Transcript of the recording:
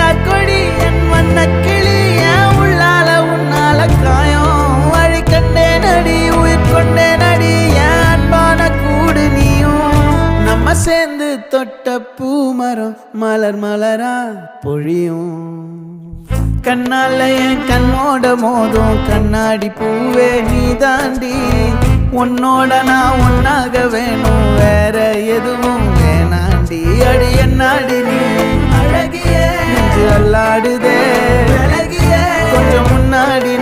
ஏண்டா கொடி என் வண்ண கிளி ஏன் உள்ளால உன்னால காயம் வழி கண்டே நடி உயிர் கொண்டே நடி ஏன் அன்பான கூடு நீயும் நம்ம சேர்ந்து தொட்ட பூமரம் மலர் மலரா பொழியும் கண்ணால என் கண்ணோட மோதும் கண்ணாடி பூவே நீ தாண்டி உன்னோட நான் ஒன்னாக வேணும் வேற எதுவும் வேணாண்டி அடி என்னாடி நீ அழகியே நெஞ்சு அல்லாடுதே அழகியே கொஞ்சம் முன்னாடி